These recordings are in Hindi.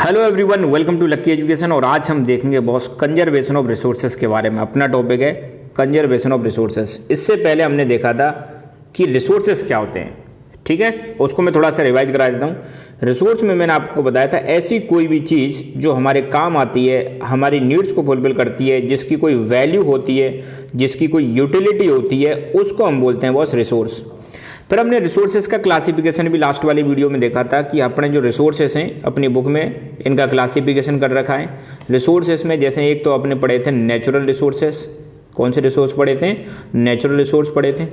Hello everyone, welcome to lucky education. और आज हम देखेंगे बॉस कंजर्वेशन ऑफ रिसोर्सेज के बारे में। अपना टॉपिक है कंजर्वेशन ऑफ रिसोर्सेज। इससे पहले हमने देखा था कि रिसोर्सेज क्या होते हैं, ठीक है। उसको मैं थोड़ा सा रिवाइज करा देता हूँ। रिसोर्स में मैंने आपको बताया था ऐसी कोई भी चीज़ जो हमारे काम आती है, हमारी नीड्स को फुलफिल करती है, जिसकी कोई वैल्यू होती है, जिसकी कोई यूटिलिटी होती है, उसको हम बोलते हैं बॉस रिसोर्स। फिर हमने रिसोर्सेज का क्लासिफिकेशन भी लास्ट वाली वीडियो में देखा था कि अपने जो रिसोर्सेज हैं अपनी बुक में इनका क्लासिफिकेशन कर रखा है। रिसोर्सेज में जैसे एक तो अपने पढ़े थे नेचुरल रिसोर्सेज। कौन से रिसोर्स पढ़े थे? नेचुरल रिसोर्स पढ़े थे।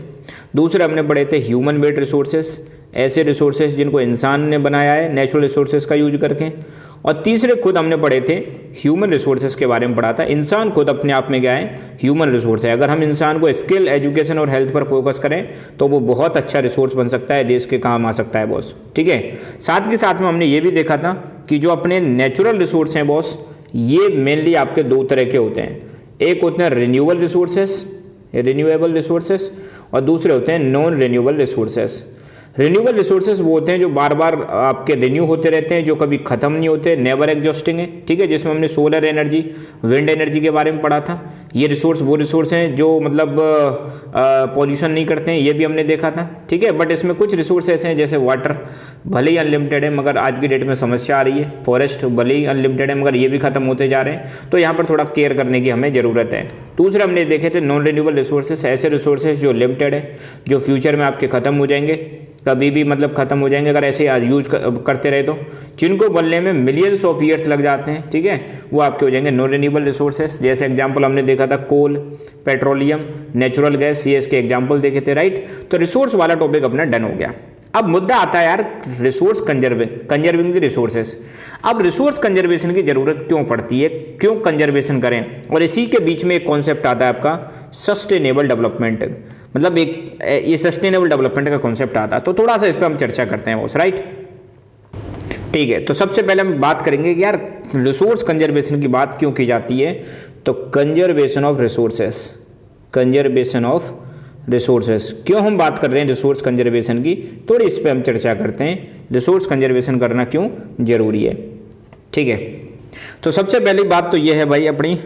दूसरे हमने पढ़े थे ह्यूमन मेड रिसोर्सेज, ऐसे रिसोर्सेज जिनको इंसान ने बनाया है नेचुरल रिसोर्सेज का यूज करके। और तीसरे खुद हमने पढ़े थे ह्यूमन रिसोर्सेज के बारे में पढ़ा था। इंसान खुद अपने आप में क्या है? ह्यूमन रिसोर्स है। अगर हम इंसान को स्किल, एजुकेशन और हेल्थ पर फोकस करें तो वो बहुत अच्छा रिसोर्स बन सकता है, देश के काम आ सकता है बॉस, ठीक है। साथ के साथ में हमने ये भी देखा था कि जो अपने नेचुरल रिसोर्स हैं बॉस, ये मेनली आपके दो तरह के होते हैं। एक होते हैं रिन्यूएबल रिसोर्सेस और दूसरे होते हैं non renewable resources. Renewable resources वो होते हैं जो बार बार आपके रिन्यू होते रहते हैं, जो कभी ख़त्म नहीं होते, नेवर एग्जॉस्टिंग है, ठीक है। जिसमें हमने सोलर एनर्जी, विंड एनर्जी के बारे में पढ़ा था। ये रिसोर्स वो रिसोर्स हैं जो मतलब पॉल्यूशन नहीं करते हैं, ये भी हमने देखा था, ठीक है। बट इसमें कुछ रिसोर्स ऐसे हैं जैसे वाटर, भले ही अनलिमिटेड है मगर आज की डेट में समस्या आ रही है। फॉरेस्ट भले ही अनलिमिटेड है मगर ये भी खत्म होते जा रहे हैं, तो यहाँ पर थोड़ा केयर करने की हमें ज़रूरत है। दूसरे हमने देखे थे नॉन रिन्यूएबल रिसोर्सेज, ऐसे रिसोर्सेज जो लिमिटेड है, जो फ्यूचर में आपके ख़त्म हो जाएंगे, कभी भी मतलब ख़त्म हो जाएंगे अगर ऐसे यूज करते रहे तो, जिनको बनने में मिलियंस ऑफ ईयर्स लग जाते हैं, ठीक है, वो आपके हो जाएंगे नॉन रिन्यूएबल रिसोर्सेज। जैसे एग्जांपल हमने देखा था कोल, पेट्रोलियम, नेचुरल गैस, ये इसके एग्जांपल देखे थे, राइट। तो रिसोर्स वाला टॉपिक अपना डन हो गया। अब मुद्दा आता है यार रिसोर्स कंजर्विंग दी रिसोर्सेज। अब रिसोर्स कंजर्वेशन की ज़रूरत क्यों पड़ती है, क्यों कंजर्वेशन करें? और इसी के बीच में एक कॉन्सेप्ट आता है आपका सस्टेनेबल डेवलपमेंट, मतलब एक ये सस्टेनेबल डेवलपमेंट का कॉन्सेप्ट आता है। तो थोड़ा सा इस पर हम चर्चा करते हैं बॉस, राइट, ठीक है। तो सबसे पहले हम बात करेंगे कि यार रिसोर्स कंजर्वेशन की बात क्यों की जाती है। तो कंजर्वेशन ऑफ रिसोर्सेस क्यों हम बात कर रहे हैं रिसोर्स कंजर्वेशन की, थोड़ी इस पर हम चर्चा करते हैं। रिसोर्स कंजर्वेशन करना क्यों जरूरी है, ठीक है। तो सबसे पहली बात तो यह है भाई अपनी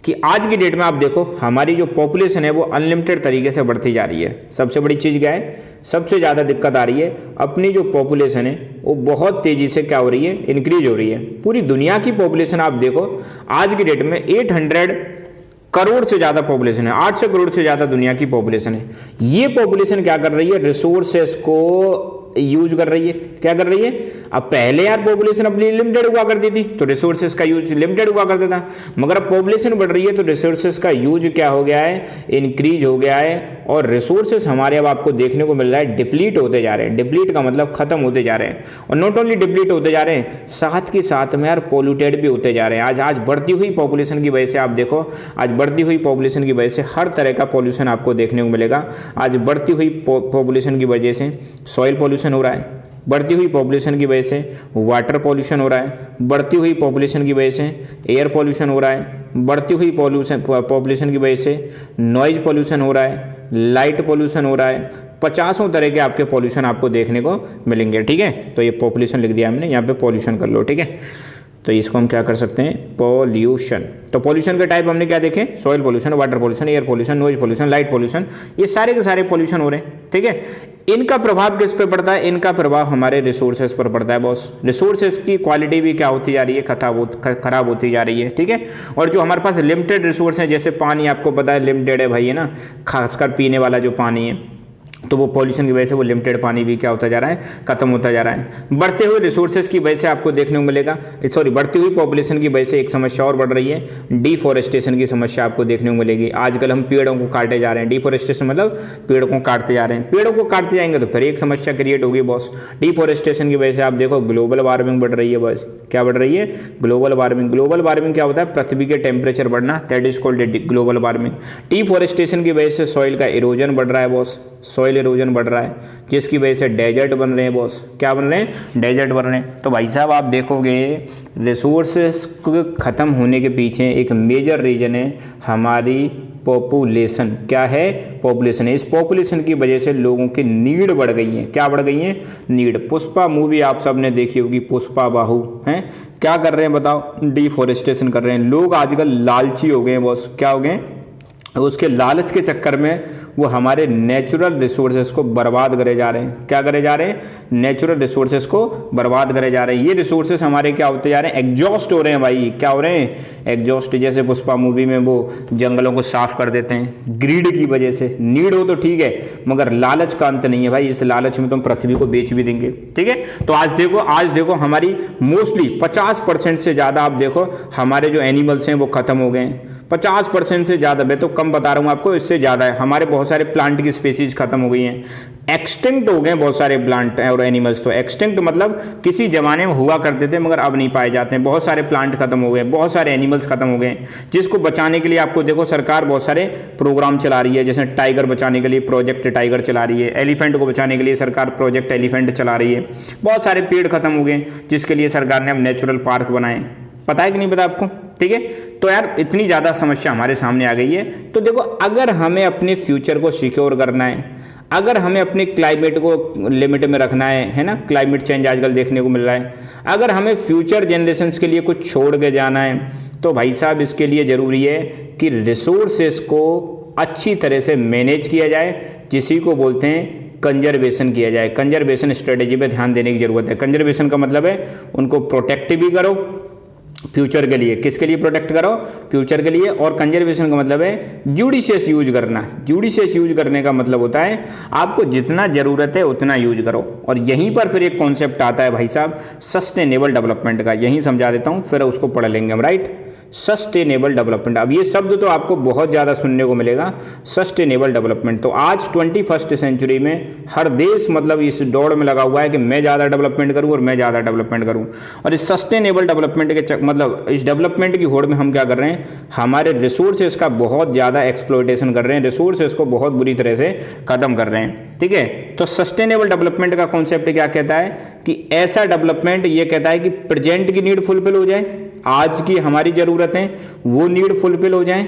कि आज की डेट में आप देखो हमारी जो पॉपुलेशन है वो अनलिमिटेड तरीके से बढ़ती जा रही है। सबसे बड़ी चीज़ क्या है? सबसे ज़्यादा दिक्कत आ रही है, अपनी जो पॉपुलेशन है वो बहुत तेज़ी से क्या हो रही है? इंक्रीज हो रही है। पूरी दुनिया की पॉपुलेशन आप देखो आज की डेट में 800 करोड़ से ज़्यादा पॉपुलेशन है, 800 करोड़ से ज़्यादा दुनिया की पॉपुलेशन है। ये पॉपुलेशन क्या कर रही है? रिसोर्सेस को यूज कर रही है। क्या कर रही है? अब पहले यार पॉपुलेशन अपनी लिमिटेड हुआ करती थी तो रिसोर्सेज का यूज लिमिटेड हुआ करता था, मगर अब पॉपुलेशन बढ़ रही है तो रिसोर्सेज का यूज क्या हो गया है? इंक्रीज हो गया है। और रिसोर्सेज हमारे अब आपको देखने को मिल रहा है डिप्लीट होते जा रहे हैं। डिप्लीट का मतलब खत्म होते जा रहे हैं। और नॉट ओनली डिप्लीट होते जा रहे हैं, साथ के साथ में यार पोल्यूटेड भी होते जा रहे हैं। आज बढ़ती हुई पॉपुलेशन की वजह से आप देखो, आज बढ़ती हुई पॉपुलेशन की वजह से हर तरह का पॉल्यूशन आपको देखने को मिलेगा। आज बढ़ती हुई पॉपुलेशन की वजह से सॉइल पॉल्यूशन हो रहा है, बढ़ती हुई पॉपुलेशन की वजह से वाटर पॉल्यूशन हो रहा है, बढ़ती हुई पॉपुलेशन की वजह से एयर पॉल्यूशन हो रहा है, बढ़ती हुई पॉपुलेशन की वजह से नॉइज पॉल्यूशन हो रहा है, लाइट पॉल्यूशन हो रहा है। 50 तरह के आपके पॉल्यूशन आपको देखने को मिलेंगे, ठीक है। तो ये पॉपुलेशन लिख दिया हमने, यहाँ पे पॉल्यूशन कर लो, ठीक है। तो इसको हम क्या कर सकते हैं? पॉल्यूशन। तो पॉल्यूशन के टाइप हमने क्या देखे? Soil pollution, water pollution, air pollution, noise pollution, light pollution, ये सारे के सारे पॉल्यूशन हो रहे हैं, ठीक है। इनका प्रभाव किस पे पड़ता है? इनका प्रभाव हमारे रिसोर्सेज पर पड़ता है बॉस। रिसोर्सेज की क्वालिटी भी क्या होती जा रही है? खराब होती जा रही है, ठीक है। और जो हमारे पास लिमिटेड रिसोर्स हैं, जैसे पानी आपको पता है लिमिटेड है भाई, है ना, खासकर पीने वाला जो पानी है, तो वो पॉल्यूशन की वजह से वो लिमिटेड पानी भी क्या होता जा रहा है? खत्म होता जा रहा है। बढ़ते हुए रिसोर्सेज की वजह से आपको देखने को मिलेगा, सॉरी, बढ़ती हुई पॉपुलेशन की वजह से एक समस्या और बढ़ रही है, डिफॉरेस्टेशन की समस्या आपको देखने को मिलेगी। आजकल हम पेड़ों को काटे जा रहे हैं। डिफॉरेस्टेशन मतलब पेड़ों को काटते जा रहे हैं। पेड़ों को काटते जाएंगे तो फिर एक समस्या क्रिएट होगी बॉस। डिफॉरेस्टेशन की वजह से आप देखो ग्लोबल वार्मिंग बढ़ रही है बॉस। क्या बढ़ रही है? Global warming. ग्लोबल वार्मिंग क्या होता है? पृथ्वी के टेम्परेचर बढ़ना, that is called global warming. Deforestation की वजह से सॉइल का इरोजन बढ़ रहा है बॉस, सॉइल इरोजन बढ़ रहा है, जिसकी वजह से डेजर्ट बन रहे हैं बॉस। क्या बन रहे हैं? डेजर्ट बन रहे हैं। तो भाई साहब आप देखोगे रिसोर्सेस को ख़त्म होने के पीछे एक मेजर रीज़न है हमारी पॉपुलेशन। क्या है? पॉपुलेशन है। इस पॉपुलेशन की वजह से लोगों की नीड बढ़ गई है। क्या बढ़ गई है? नीड। पुष्पा मूवी आप सब ने देखी होगी, पुष्पा बाहु हैं, क्या कर रहे हैं बताओ? डिफॉरेस्टेशन कर रहे हैं। लोग आजकल लालची हो गए हैं बॉस। क्या हो गए? उसके लालच के चक्कर में वो हमारे नेचुरल रिसोर्सेज को बर्बाद करे जा रहे हैं। क्या करे जा रहे हैं? नेचुरल रिसोर्सेज को बर्बाद करे जा रहे हैं। ये रिसोर्सेज हमारे क्या होते जा रहे हैं? एग्जॉस्ट हो रहे हैं भाई। क्या हो रहे हैं? एग्जॉस्ट। जैसे पुष्पा मूवी में वो जंगलों को साफ कर देते हैं ग्रीड की वजह से। नीड हो तो ठीक है, मगर लालच का अंत नहीं है भाई। इस लालच में तुम पृथ्वी को बेच भी देंगे। ठीक है, तो आज देखो हमारी मोस्टली 50% से ज़्यादा आप देखो हमारे जो एनिमल्स हैं वो खत्म हो गए हैं। 50% से ज़्यादा, मैं तो कम बता रहा हूँ आपको, इससे ज़्यादा है। हमारे बहुत सारे प्लांट की स्पीसीज खत्म हो गई हैं, एक्सटिंक्ट हो गए बहुत सारे प्लांट और एनिमल्स। तो एक्सटिंक्ट मतलब किसी जमाने में हुआ करते थे मगर अब नहीं पाए जाते हैं। बहुत सारे प्लांट खत्म हो गए, बहुत सारे एनिमल्स खत्म हो गए, जिसको बचाने के लिए आपको देखो सरकार बहुत सारे प्रोग्राम चला रही है। जैसे टाइगर बचाने के लिए प्रोजेक्ट टाइगर चला रही है, एलिफेंट को बचाने के लिए सरकार प्रोजेक्ट एलिफेंट चला रही है। बहुत सारे पेड़ खत्म हो गए जिसके लिए सरकार ने अब नेचुरल पार्क बनाए। पता है कि नहीं पता आपको? ठीक है, तो यार इतनी ज़्यादा समस्या हमारे सामने आ गई है। तो देखो, अगर हमें अपने फ्यूचर को सिक्योर करना है, अगर हमें अपने क्लाइमेट को लिमिट में रखना है ना, क्लाइमेट चेंज आजकल देखने को मिल रहा है, अगर हमें फ्यूचर जनरेशंस के लिए कुछ छोड़ के जाना है, तो भाई साहब इसके लिए ज़रूरी है कि रिसोर्सेस को अच्छी तरह से मैनेज किया जाए, जिसी को बोलते हैं कंजर्वेशन किया जाए। कंजर्वेशन स्ट्रेटेजी पे ध्यान देने की ज़रूरत है। कंजर्वेशन का मतलब है उनको प्रोटेक्ट भी करो फ्यूचर के लिए। किसके लिए प्रोटेक्ट करो? फ्यूचर के लिए। और कंजर्वेशन का मतलब है जुडिशियस यूज करना। जुडिशियस यूज करने का मतलब होता है आपको जितना ज़रूरत है उतना यूज करो। और यहीं पर फिर एक कॉन्सेप्ट आता है भाई साहब सस्टेनेबल डेवलपमेंट का। यहीं समझा देता हूँ, फिर उसको पढ़ लेंगे हम। Right, sustainable development. अब ये शब्द तो आपको बहुत ज़्यादा सुनने को मिलेगा, सस्टेनेबल डेवलपमेंट। तो आज 21st सेंचुरी में हर देश मतलब इस दौड़ में लगा हुआ है कि मैं ज़्यादा डेवलपमेंट करूँ और मैं ज़्यादा डेवलपमेंट करूँ। और इस सस्टेनेबल डेवलपमेंट के मतलब इस डेवलपमेंट की होड़ में हम क्या कर रहे हैं? हमारे रिसोर्सेज का बहुत ज़्यादा एक्सप्लॉयटेशन कर रहे हैं, रिसोर्सेज को बहुत बुरी तरह से ख़त्म कर रहे हैं। ठीक है, तो सस्टेनेबल डेवलपमेंट का कॉन्सेप्ट क्या कहता है कि ऐसा डेवलपमेंट ये कहता है कि प्रेजेंट की नीड फुलफिल हो जाए, आज की हमारी ज़रूरतें वो नीड फुलफिल हो जाएं,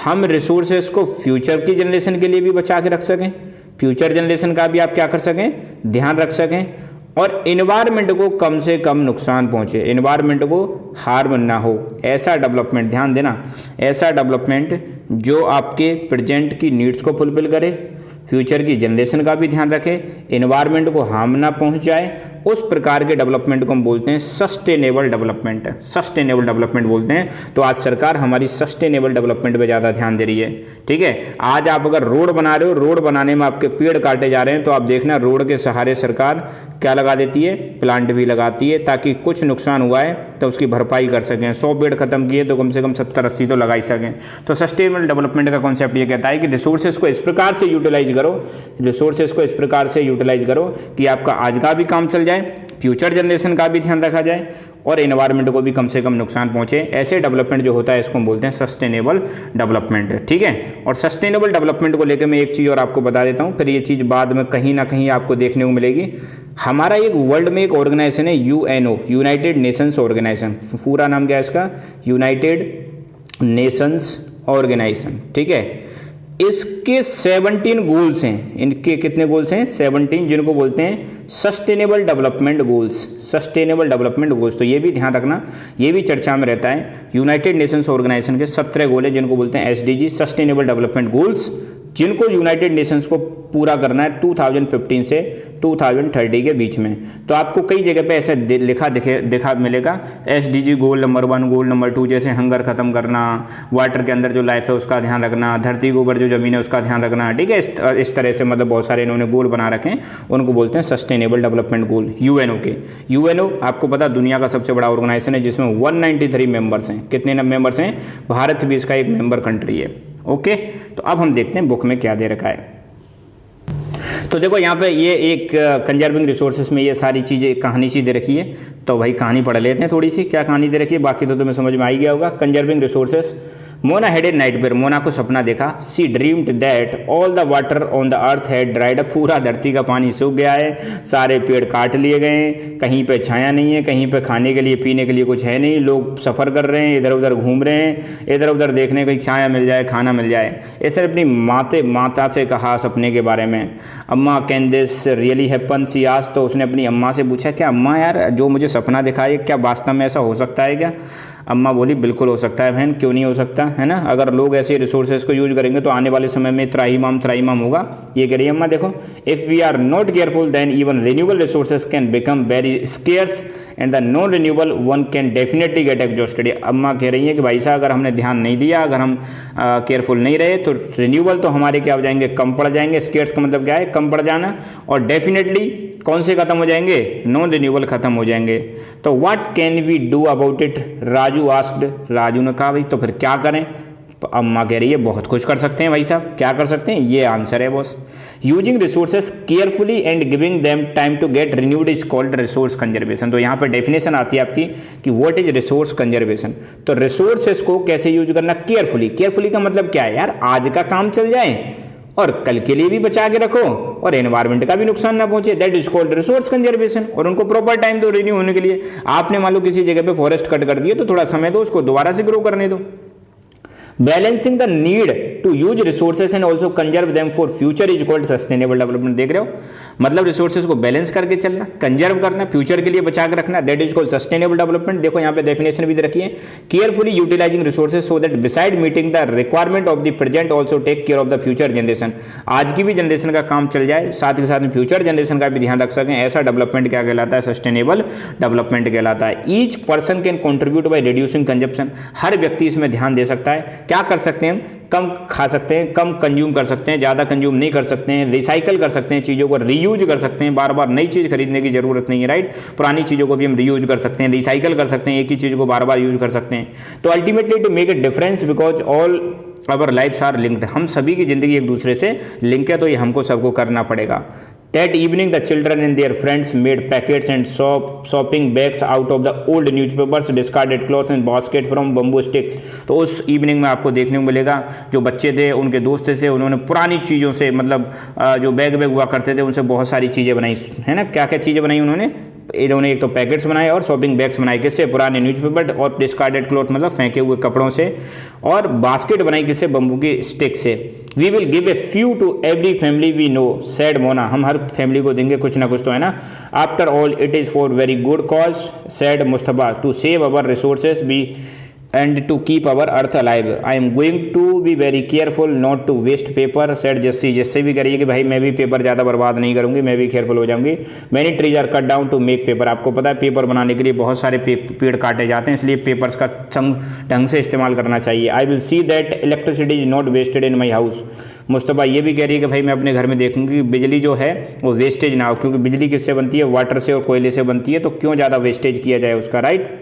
हम रिसोर्सेज को फ्यूचर की जनरेशन के लिए भी बचा के रख सकें, फ्यूचर जनरेशन का भी आप क्या कर सकें? ध्यान रख सकें, और इन्वायरमेंट को कम से कम नुकसान पहुंचे, इन्वायरमेंट को हार्म ना हो। ऐसा डेवलपमेंट, ध्यान देना, ऐसा डेवलपमेंट जो आपके प्रेजेंट की नीड्स को फुलफिल करे, फ्यूचर की जनरेशन का भी ध्यान रखे, इन्वायरमेंट को हार्म ना पहुंचाए, उस प्रकार के डेवलपमेंट को हम बोलते हैं सस्टेनेबल डेवलपमेंट। सस्टेनेबल डेवलपमेंट बोलते हैं। तो आज सरकार हमारी सस्टेनेबल डेवलपमेंट पे ज़्यादा ध्यान दे रही है। ठीक है, आज आप अगर रोड बना रहे हो, रोड बनाने में आपके पेड़ काटे जा रहे हैं, तो आप देखना रोड के सहारे सरकार क्या लगा देती है? प्लांट भी लगाती है, ताकि कुछ नुकसान हुआ है तो उसकी भरपाई कर सकें। 100 पेड़ खत्म किए तो कम से कम 70-80 तो लगा ही सकें। तो सस्टेनेबल डेवलपमेंट का कॉन्सेप्ट ये कहता है कि रिसोर्सेज को इस प्रकार से यूटिलाइज करो, रिसोर्सेज को इस प्रकार से यूटिलाइज करो कि आपका आज का भी काम चल जाए, फ्यूचर जनरेशन का भी ध्यान रखा जाए, और एनवायरनमेंट को भी कम से कम नुकसान पहुंचे। ऐसे डेवलपमेंट जो होता है इसको हम बोलते हैं सस्टेनेबल डेवलपमेंट। ठीक है, और सस्टेनेबल डेवलपमेंट को लेकर मैं एक चीज़ और आपको बता देता हूं, फिर ये चीज़ बाद में कहीं ना कहीं आपको देखने को मिलेगी। हमारा एक वर्ल्ड में एक ऑर्गेनाइजेशन है यूएनओ, यूनाइटेड नेशंस ऑर्गेनाइजेशन। पूरा नाम क्या है इसका? United Nations Organisation. ठीक है, इसके 17 गोल्स हैं। इनके कितने गोल्स हैं? 17, जिनको बोलते हैं sustainable development goals. Sustainable development goals, तो ये भी ध्यान रखना, ये भी चर्चा में रहता है। यूनाइटेड नेशंस ऑर्गेनाइजेशन के 17 गोल हैं, जिनको बोलते हैं एसडीजी, सस्टेनेबल डेवलपमेंट गोल्स, जिनको यूनाइटेड नेशंस को पूरा करना है 2015 से 2030 के बीच में। तो आपको कई जगह पे ऐसे लिखा मिलेगा SDG goal number 1, goal number 2, जैसे हंगर खत्म करना, वाटर के अंदर जो लाइफ है उसका ध्यान रखना, धरती के ऊपर जो ज़मीन है उसका ध्यान रखना। ठीक है, इस तरह से मतलब बहुत सारे इन्होंने गोल बना रखे हैं, उनको बोलते हैं सस्टेनेबल डेवलपमेंट गोल, यूएनओ के। यूएनओ आपको पता दुनिया का सबसे बड़ा ऑर्गेनाइजेशन है, जिसमें 193 मेंबर्स हैं। कितने मेंबर्स हैं? भारत भी इसका एक मेंबर कंट्री है। ओके, तो अब हम देखते हैं बुक में क्या दे रखा है। तो देखो यहाँ पे ये एक कंजर्विंग रिसोर्सेज में ये सारी चीज़ें कहानी सी दे रखी है, तो भाई कहानी पढ़ लेते हैं थोड़ी सी। क्या कहानी दे रखी है? बाकी तो तुम्हें समझ में आ ही गया होगा। Conserving resources Mona had a nightmare, Mona को सपना देखा। She dreamed that all the water on the earth had dried up, पूरा धरती का पानी सूख गया है, सारे पेड़ काट लिए गए, कहीं पे छाया नहीं है, कहीं पे खाने के लिए पीने के लिए कुछ है नहीं, लोग सफ़र कर रहे हैं, इधर उधर घूम रहे हैं, इधर उधर देखने कहीं छाया मिल जाए, खाना मिल जाए। ऐसे अपनी माता से कहा सपने के बारे में। Amma can this really happen, she asked, तो उसने अपनी अम्मा से पूछा क्या अम्मा यार जो मुझे सपना दिखाई क्या वास्तव में ऐसा हो सकता है क्या? अम्मा बोली बिल्कुल हो सकता है बहन, क्यों नहीं हो सकता, है ना। अगर लोग ऐसे रिसोर्सेज को यूज करेंगे तो आने वाले समय में त्राहीमाम होगा। ये कह रही है अम्मा देखो, if we are not careful then even renewable resources can become very scarce and the non renewable one can definitely get exhausted. अम्मा कह रही है कि भाई साहब अगर हमने ध्यान नहीं दिया, अगर हम केयरफुल नहीं रहे तो रिन्यूएबल तो हमारे क्या हो जाएंगे, कम पड़ जाएंगे। स्केर्स का मतलब क्या है, कम पड़ जाना, और डेफिनेटली कौन से खत्म हो जाएंगे, नॉन रिन्यूएबल खत्म हो जाएंगे। तो what can we do about it, Raju asked, Raju ने कहा भाई तो फिर क्या करें। अम्मा कह रही है बहुत कुछ कर सकते हैं भाई साहब, क्या कर सकते हैं, ये आंसर है boss. Using resources carefully and giving them time to get renewed is called resource conservation. तो यहाँ पर डेफिनेशन आती है आपकी कि व्हाट इज रिसोर्स कंजर्वेशन। तो रिसोर्सेज को कैसे यूज करना, केयरफुली। केयरफुली का मतलब क्या है यार, आज का काम चल जाए और कल के लिए भी बचा के रखो और एनवायरनमेंट का भी नुकसान ना पहुंचे, that is called resource conservation. और उनको प्रॉपर टाइम दो रिन्यू होने के लिए। आपने मान लो किसी जगह पे फॉरेस्ट कट कर दिए तो थोड़ा समय दो, उसको दोबारा से ग्रो करने दो। Balancing the need to use resources and also conserve them for future is called sustainable development. देख रहे हो, मतलब रिसोर्सेज को बैलेंस करके चलना, कंजर्व करना, फ्यूचर के लिए बचा के रखना, that is called sustainable development. देखो यहाँ पे डेफिनेशन भी रखी है, carefully utilising resources so that besides meeting the requirement of the present also take care of the future generation. आज की भी जनरेशन का काम चल जाए, साथ ही साथ में फ्यूचर जनरेशन का भी ध्यान रख सकें, ऐसा डेवलपमेंट क्या कहलाता है, सस्टेनेबल डेवलपमेंट कहलाता है। Each person can contribute by reducing consumption. हर व्यक्ति इसमें ध्यान दे सकता है। क्या कर सकते हैं, कम खा सकते हैं, कम कंज्यूम कर सकते हैं, ज़्यादा कंज्यूम नहीं कर सकते हैं, रिसाइकल कर सकते हैं, चीज़ों को रीयूज कर सकते हैं, बार बार नई चीज़ खरीदने की जरूरत नहीं है, राइट। पुरानी चीज़ों को भी हम रीयूज कर सकते हैं, रिसाइकल कर सकते हैं, एक ही चीज़ को बार बार यूज कर सकते हैं। तो ultimately to make a difference because all our lives are linked, हम सभी की जिंदगी एक दूसरे से लिंक है, तो ये हमको सबको करना पड़ेगा। That evening the children and their friends made packets and shopping bags out of the old newspapers, discarded clothes and basket from bamboo sticks। तो उस इवनिंग में आपको देखने को मिलेगा जो बच्चे थे, उनके दोस्त थे, उन्होंने पुरानी चीज़ों से, मतलब जो बैग हुआ करते थे उनसे बहुत सारी चीज़ें बनाई, है ना। क्या क्या चीज़ें बनाई उन्होंने, एक तो पैकेट्स बनाए और शॉपिंग बैग्स बनाए, किससे, पुराने न्यूज़पेपर, और डिस्कार्डेड क्लॉथ मतलब फेंके हुए कपड़ों से, और बास्केट बनाई किससे, बम्बू की स्टिक से। We will give a few to every family we know, said Mona, हम हर फैमिली को देंगे कुछ ना कुछ, तो है ना। After all it is for very good cause, said Mustafa, to save our resources be and to keep our earth alive. I am going to be very careful not to waste paper, said Jessie। जैसे भी करिए कि भाई मैं भी पेपर ज़्यादा बर्बाद नहीं करूँगी, मैं भी केयरफुल हो जाऊँगी। Many trees are cut down to make paper। आपको पता है पेपर बनाने के लिए बहुत सारे पेड़ काटे जाते हैं, इसलिए पेपर्स का ढंग से इस्तेमाल करना चाहिए। I will see that electricity is not wasted in my house। Mustafa ये भी कह रही है कि भाई मैं अपने घर में देखूंगी बिजली जो है वो वेस्टेज ना हो, क्योंकि बिजली किससे बनती है, वाटर से और कोयले से बनती है, तो क्यों ज़्यादा वेस्टेज किया जाए उसका, राइट।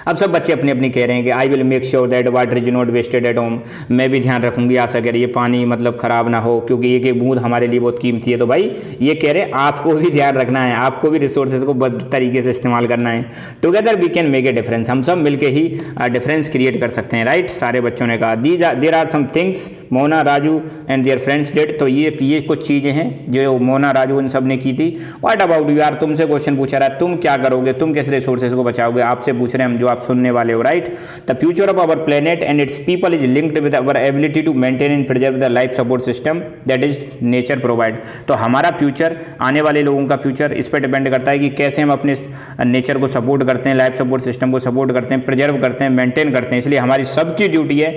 अब सब बच्चे अपनी अपनी कह रहे हैं कि I will make sure that water is not wasted at home. मैं भी ध्यान रखूंगी, आशा कह रही है पानी मतलब खराब ना हो, क्योंकि एक एक बूंद हमारे लिए बहुत कीमती है। तो भाई ये कह रहे हैं आपको भी ध्यान रखना है, आपको भी रिसोर्सेज को बहुत तरीके से इस्तेमाल करना है। Together we can make a difference, हम सब मिलकर ही डिफरेंस क्रिएट कर सकते हैं, राइट। सारे बच्चों ने कहा there are some things Mona, Raju and their friends did. तो ये कुछ चीज़ें हैं जो मोना, राजू इन सब ने की थी। व्हाट अबाउट यू, यार तुमसे क्वेश्चन पूछा रहा है, तुम क्या करोगे, तुम कैसे रिसोर्सेज को बचाओगे, आपसे पूछ रहे हैं हम, जो आप सुनने वाले हो, right. The future of our planet and its people is linked with our ability to maintain and preserve the life support system that is nature provide. तो हमारा फ्यूचर, आने वाले लोगों का फ्यूचर इस पर डिपेंड करता है कि कैसे हम अपने नेचर को सपोर्ट करते हैं, लाइफ सपोर्ट सिस्टम को सपोर्ट करते हैं, प्रिजर्व करते हैं, मेंटेन करते हैं। इसलिए हमारी सबकी ड्यूटी है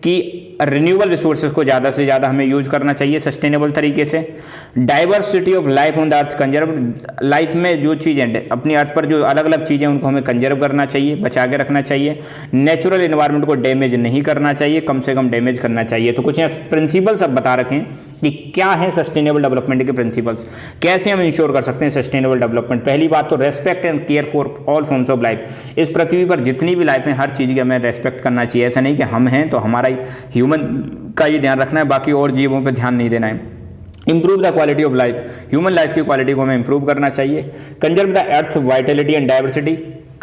कि रिन्यूएबल रिसोर्सेज को ज़्यादा से ज़्यादा हमें यूज करना चाहिए सस्टेनेबल तरीके से। Diversity of life on the earth conserve, life में जो चीज़ें अपनी अर्थ पर जो अलग अलग चीज़ें उनको हमें कंजर्व करना चाहिए, बचा के रखना चाहिए। नेचुरल एनवायरनमेंट को डैमेज नहीं करना चाहिए, कम से कम डैमेज करना चाहिए। तो कुछ प्रिंसिपल्स अब बता रखे हैं कि क्या है सस्टेनेबल डेवलपमेंट के प्रिंसिपल्स, कैसे हम इंश्योर कर सकते हैं सस्टेनेबल डेवलपमेंट। पहली बात तो respect and care for all forms of life. इस पृथ्वी पर जितनी भी लाइफ है हर चीज़ की हमें रेस्पेक्ट करना चाहिए। ऐसा नहीं कि हम हैं तो हमारा ही ह्यूमन का ही ध्यान रखना है, बाकी और जीवों पे ध्यान नहीं देना है। Improve the quality of life, human life की क्वालिटी को हमें इंप्रूव करना चाहिए। Conserve the earth vitality and diversity,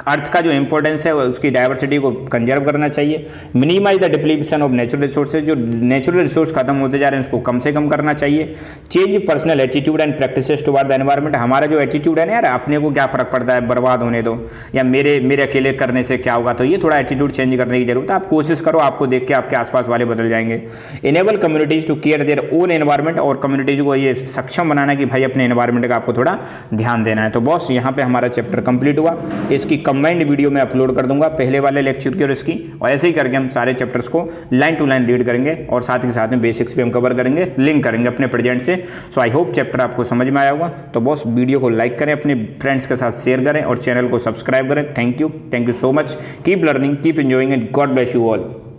earth का जो इंपॉर्टेंस है उसकी डाइवर्सिटी को कंजर्व करना चाहिए, minimise the depletion of natural resources, जो नेचुरल रिसोर्स खत्म होते जा रहे हैं उसको कम से कम करना चाहिए, change personal attitude and practices toward the environment, हमारा जो एटीट्यूड है ना यार अपने को क्या फर्क पड़ता है, बर्बाद होने दो, या मेरे अकेले करने से क्या होगा, तो ये थोड़ा एटीट्यूड चेंज करने की जरूरत है। आप कोशिश करो, आपको देख के आपके आसपास वाले बदल जाएंगे। Enable communities to care their own environment, और कम्युनिटीज को ये सक्षम बनाना कि भाई अपने एनवायरनमेंट का आपको थोड़ा ध्यान देना है। तो बॉस यहाँ पे हमारा चैप्टर कंप्लीट हुआ, इसकी कंबाइंड वीडियो में अपलोड कर दूंगा, पहले वाले लेक्चर की और इसकी, और ऐसे ही करके हम सारे चैप्टर्स को लाइन टू लाइन रीड करेंगे और साथ ही साथ में बेसिक्स भी हम कवर करेंगे, लिंक करेंगे अपने प्रेजेंट से। सो आई होप चैप्टर आपको समझ में आया होगा। तो बॉस वीडियो को लाइक करें, अपने फ्रेंड्स के साथ शेयर करें और चैनल को सब्सक्राइब करें। Thank you so much, keep learning, keep enjoying and God bless you all.